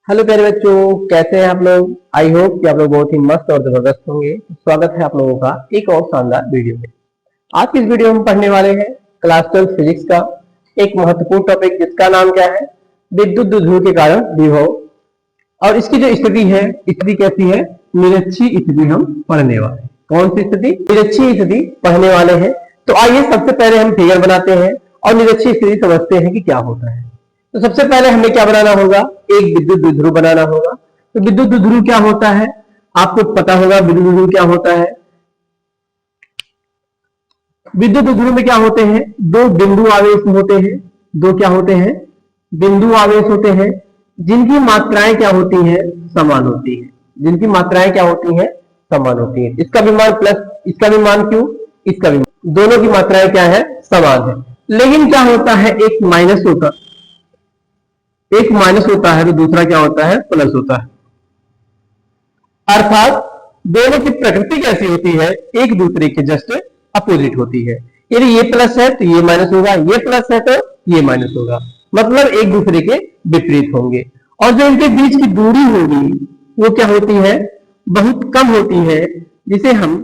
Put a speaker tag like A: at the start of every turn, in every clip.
A: Hello प्यारे बच्चों, कैसे हैं आप लोग। आई होप कि आप लोग बहुत ही मस्त और जबरदस्त होंगे। स्वागत है आप लोगों का एक और शानदार वीडियो में। आज की इस वीडियो में पढ़ने वाले हैं क्लास 12 फिजिक्स का एक महत्वपूर्ण टॉपिक जिसका नाम क्या है, विद्युत द्विध्रुव के कारण विभव। और इसकी जो स्थिति है, स्थिति कैसी है, निरक्षीय स्थिति हम पढ़ने वाले हैं। कौन सी स्थिति? निरक्षीय स्थिति पढ़ने वाले हैं। तो आइए सबसे पहले हम फिगर बनाते हैं और निरक्षीय स्थिति समझते हैं कि क्या होता है। तो सबसे पहले हमें क्या बनाना होगा, एक विद्युत द्विध्रुव बनाना होगा। तो विद्युत द्विध्रुव क्या होता है, आपको पता होगा विद्युत द्विध्रुव क्या होता है। विद्युत द्विध्रुव में क्या होते हैं, दो बिंदु आवेश होते हैं। दो क्या होते हैं, बिंदु आवेश होते हैं, जिनकी मात्राएं क्या होती हैं, समान होती है। जिनकी मात्राएं क्या होती हैं, समान होती है। इसका भी मान प्लस, इसका भी मान क्यू, इसका भी मान, दोनों की मात्राएं क्या है, समान है। लेकिन क्या होता है, एक माइनस होता है, एक माइनस होता है तो दूसरा क्या होता है, प्लस होता है। अर्थात दोनों की प्रकृति कैसी होती है, एक दूसरे के जस्ट अपोजिट होती है। यदि ये प्लस है तो ये माइनस होगा, ये प्लस है तो ये माइनस होगा, मतलब एक दूसरे के विपरीत होंगे। और जो इनके बीच की दूरी होगी वो क्या होती है, बहुत कम होती है, जिसे हम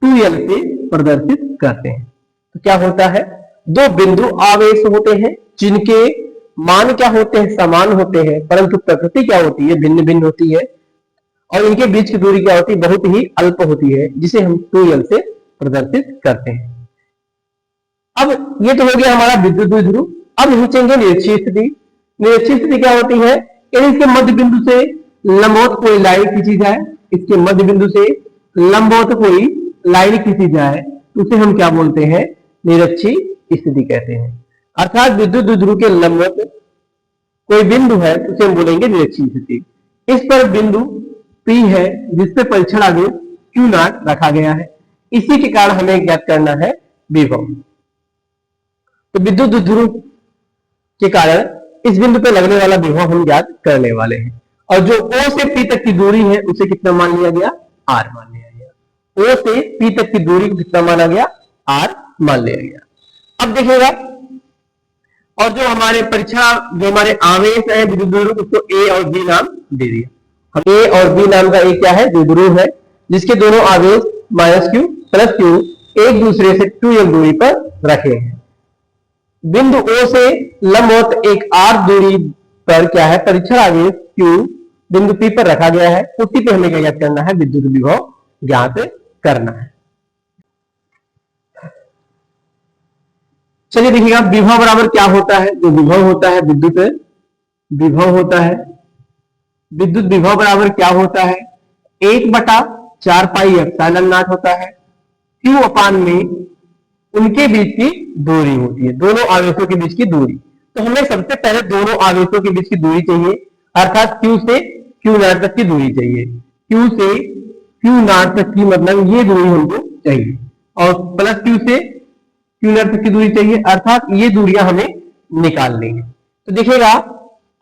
A: 2l से प्रदर्शित करते हैं। तो क्या होता है, दो बिंदु आवेश होते हैं जिनके मान क्या होते हैं, समान होते हैं, परंतु प्रकृति क्या होती है, भिन्न भिन्न होती है। और इनके बीच की दूरी क्या होती है, बहुत ही अल्प होती है, जिसे हम 2l से प्रदर्शित करते हैं। अब ये तो हो गया हमारा विद्युत द्विध्रुव। अब खींचेंगे निरक्षीय स्थिति। निरक्षीय स्थिति क्या होती है, यदि इसके मध्य बिंदु से लंबवत कोई लाइन खींची जाए, इसके मध्य बिंदु से लंबवत कोई लाइन खींची जाए तो उसे हम क्या बोलते हैं, निरक्षीय स्थिति कहते हैं। अर्थात विद्युत द्विध्रुव के लंबवत कोई बिंदु है तो उसे हम बोलेंगे निरक्षीय स्थिति। इस पर बिंदु P है जिसपे परीक्षण आवेश Q0 रखा गया है। इसी के कारण हमें ज्ञात करना है विभव। तो विद्युत द्विध्रुव के कारण इस बिंदु पर लगने वाला विभव हम ज्ञात करने वाले हैं। और जो O से P तक की दूरी है उसे कितना मान लिया गया, R मान लिया गया। O से P तक की दूरी को कितना माना गया, R मान लिया गया। अब देखिएगा, और जो हमारे परीक्षा, जो हमारे आवेश है विद्युत द्विध्रुव, उसको A और B नाम दे दिया। हम A और B नाम का एक क्या है, द्विध्रुव है, जिसके दोनों आवेश -q प्लस q एक दूसरे से 2l दूरी पर रखे हैं। बिंदु O से लंबवत एक r दूरी पर क्या है, परीक्षण आवेश q बिंदु P पर रखा गया है। उसी पे हमें क्या ज्ञात करना है, विद्युत विभव ज्ञात करना है। चलिए देखिएगा, विभव बराबर क्या होता है। जो विभव होता है, विद्युत विभव होता है, विद्युत विभव बराबर क्या होता है, 1/4 पाई एप्सिलॉन नॉट होता है। Q अपान में उनके बीच की दूरी होती है, दोनों आवेशों के बीच की दूरी। तो हमें सबसे पहले दोनों आवेशों के बीच की दूरी चाहिए, अर्थात Q से Q0 तक की दूरी चाहिए। Q से Q0 तक की मतलब ये दूरी हमको चाहिए, और प्लस Q से Q0 तक की दूरी चाहिए, अर्थात ये दूरियां हमें निकालनी है। तो देखिएगा,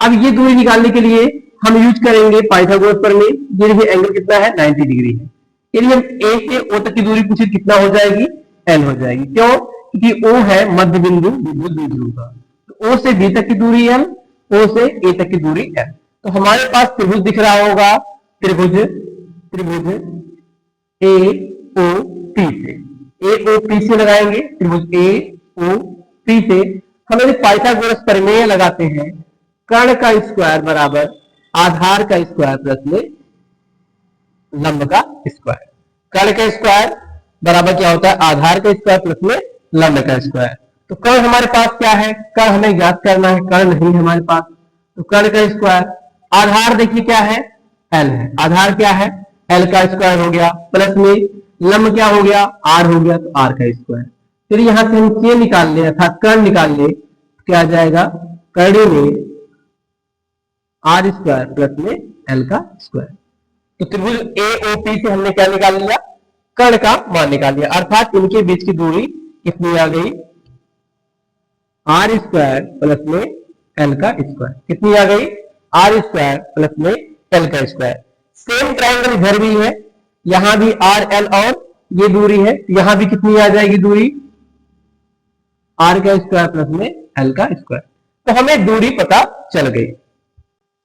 A: अब ये दूरी निकालने के लिए हम यूज करेंगे पाइथागोरस प्रमेय। ये देखिए एंगल कितना है, 90 डिग्री है। यदि हम A से O तक की दूरी पूछे कितना हो जाएगी, L हो जाएगी। क्यों? क्योंकि O है मध्य बिंदु विद्युत द्विध्रुव का। तो O से B तक की दूरी L, O से A तक की दूरी L। तो हमारे पास त्रिभुज दिख रहा होगा, त्रिभुज त्रिभुज AOP से, AOP से लगाएंगे त्रिभुज AOP से। हम यदि पाइथागोरस प्रमेय लगाते हैं, कर्ण का स्क्वायर बराबर आधार का स्क्वायर प्लस में लंब का स्क्वायर। कर्ण का स्क्वायर बराबर क्या होता है, आधार का स्क्वायर प्लस में लंब का स्क्वायर। तो कर्ण हमारे पास क्या है, कर्ण हमें ज्ञात करना है, कर्ण नहीं हमारे पास। तो कर्ण का स्क्वायर, आधार देखिए क्या है, L है। आधार क्या है, L का स्क्वायर हो गया, प्लस में लंब क्या हो गया, R हो गया, तो R का स्क्वायर। फिर यहां से हम K निकाल ले, अर्थात कर्ण निकाल ले, क्या आ जाएगा, कर्ण में R स्क्वायर प्लस में L का स्क्वायर। तो त्रिभुज AOP से हमने क्या निकाल लिया, कर्ण का मान निकाल लिया, अर्थात इनके बीच की दूरी कितनी आ गई, R स्क्वायर प्लस में L का स्क्वायर। कितनी आ गई, R स्क्वायर प्लस में L का स्क्वायर। सेम ट्रायंगल इधर भी है, यहां भी R L और ये दूरी है, यहां भी कितनी आ जाएगी दूरी, R का स्क्वायर प्लस में L का स्क्वायर। तो हमें दूरी पता चल गई।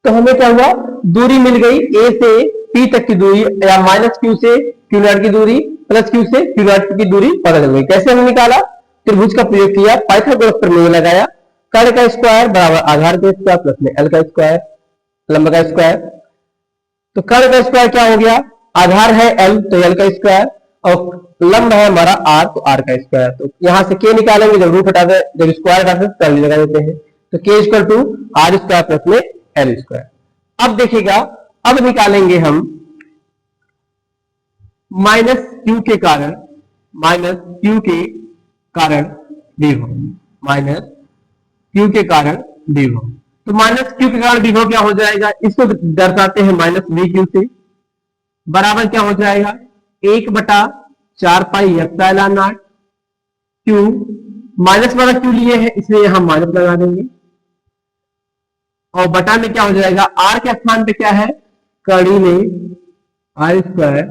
A: तो हमें क्या हुआ, दूरी मिल गई ए से पी तक की दूरी, या माइनस क्यू से क्यू नॉट की दूरी प्लस क्यू से क्यू नॉट की दूरी पता चल गई। कैसे हमने निकाला, त्रिभुज का प्रयोग किया, पाइथागोरस प्रमेय लगाया, कर्ण का स्क्वायर बराबर आधार का स्क्वायर प्लस में एल का स्क्वायर, लंब का स्क्वायर। तो कर्ण का स्क्वायर क्या हो गया, आधार है एल तो एल का स्क्वायर, और लंब है हमारा आर तो आर का स्क्वायर। तो यहां से के निकालेंगे, जब रूट हटाते, जब स्क्वायर हटाते कर्ली लगा देते हैं, तो के equal to R square plus में एल स्क्वायर। अब देखिएगा, अब निकालेंगे हम माइनस क्यू के कारण, माइनस क्यू के कारण विभव, माइनस क्यू के कारण विभव। तो माइनस क्यू के कारण विभव क्या हो जाएगा, इसको दर्शाते हैं माइनस वी क्यू से, बराबर क्या हो जाएगा 1/4 pi epsilon not Q, minus वाला क्यू लिए हैं इसलिए यहां माइनस लगा देंगे, और बटा में क्या हो जाएगा, आर के स्थान पे क्या है, कड़ी में आर स्क्वायर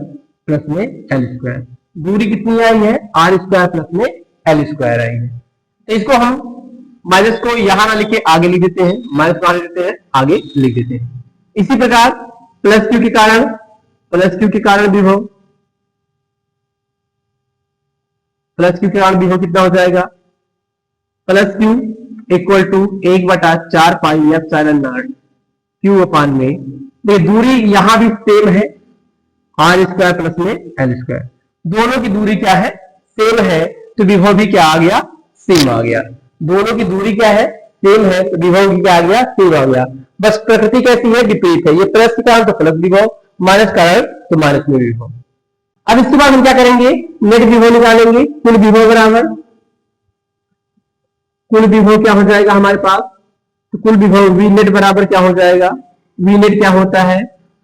A: प्लस में एल स्क्वायर। दूरी कितनी आई है, आर स्क्वायर प्लस में एल स्क्वायर आई है। तो इसको हम माइनस को यहां ना लिखे आगे लिख देते हैं, माइनस को लिख देते हैं आगे लिख देते हैं। इसी प्रकार प्लस क्यू के कारण, प्लस क्यू के कारण विभव, प्लस क्यू के कारण विभव कितना हो जाएगा, plus Q equal to 1/4 pi epsilon not Q upon में, ये दूरी यहां भी सेम है, आर स्क्वायर प्लस में एल स्क्वायर, दोनों की दूरी क्या है, सेम है, तो विभव भी क्या आ गया, सेम आ गया। दोनों की दूरी क्या है, सेम है, तो विभव भी क्या आ गया, सेम आ गया। बस प्रकृति कैसी है, विपरीत है, ये प्लस के कारण तो प्लस विभव, माइनस कारण तो माइनस में विभव। अब इसके बाद हम क्या करेंगे, नेट विभव निकालेंगे, कुल विभव बराबर, कुल विभव क्या हो जाएगा हमारे पास, तो कुल विभव वी नेट बराबर क्या हो जाएगा, वी नेट क्या होता है,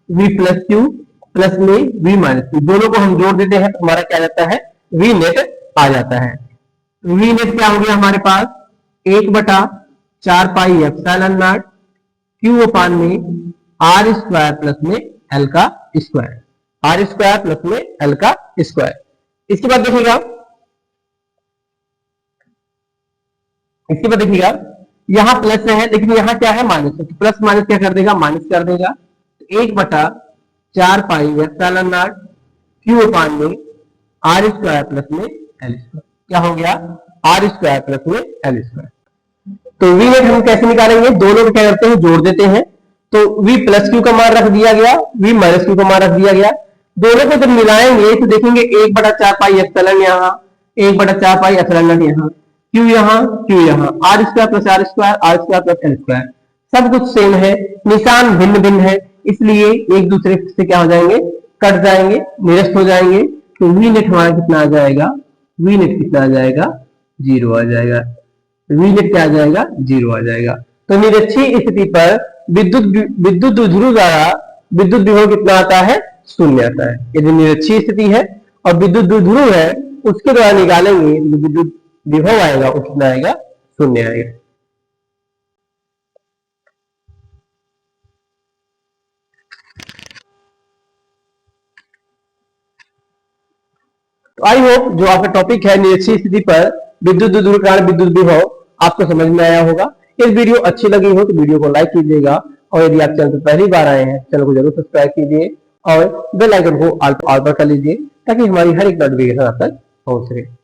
A: वी प्लस क्यू प्लस में वी माइनस क्यू, दोनों को हम जोड़ देते हैं तो हमारा क्या जाता है, वी नेट आ जाता है। वी नेट क्या हो गया हमारे पास, 1/4 pi epsilon not Q upon में आर स्क्वायर प्लस में एल का स्क्वायर, आर स्क्वायर प्लस में एल का स्क्वायर। इसके बाद देखिएगा, इसके बाद देखिएगा यहां प्लस है लेकिन यहां क्या है, माइनस है, तो प्लस माइनस क्या कर देगा, माइनस कर देगा। 1/4 pi epsilon not Q upon में आर स्क्वायर प्लस में एल स्क्वायर, क्या हो गया, आर स्क्वायर प्लस में एल स्क्वायर। तो वी नेट हम कैसे निकालेंगे, दोनों को क्या करते हैं, जोड़ देते हैं, तो वी प्लस क्यू का मान रख दिया गया, वी माइनस क्यू का मान रख दिया गया, दोनों को जब मिलाएंगे तो देखेंगे 1/4 पाई एप्सिलॉन यहाँ, 1/4 पाई एप्सिलॉन नॉट यहाँ, क्यू यहाँ क्यू यहाँ, R square plus R square, R square plus L square, सब कुछ सेम है, निशान भिन्न भिन्न है, इसलिए एक दूसरे से क्या हो जाएंगे, कट जाएंगे, निरस्त हो जाएंगे। तो वी नेट हमारा कितना आ जाएगा, वी नेट कितना आ जाएगा, 0 आ जाएगा, वी नेट क्या आ जाएगा, 0 आ जाएगा। तो निरक्षीय स्थिति पर विद्युत ध्रुव द्वारा विद्युत विभव कितना आता है, 0 आता है। यदि निरक्षीय स्थिति है और विद्युत ध्रुव है, उसके द्वारा निकालेंगे तो विद्युत विभव आएगा, वो कितना आएगा, 0 आएगा। तो आई होप जो आपका टॉपिक है निरक्षीय स्थिति पर विद्युत ध्रुव के कारण विद्युत विभव आपको समझ में आया होगा। इस वीडियो अच्छी लगी हो तो वीडियो को लाइक कीजिएगा, और यदि आप चैनल पर पहली बार आए हैं चैनल को जरूर सब्सक्राइब कीजिए और बेल आइकन को ऑल पर कर लीजिए ताकि हमारी हर एक नोटिफिकेशन आप तक पहुंच सके।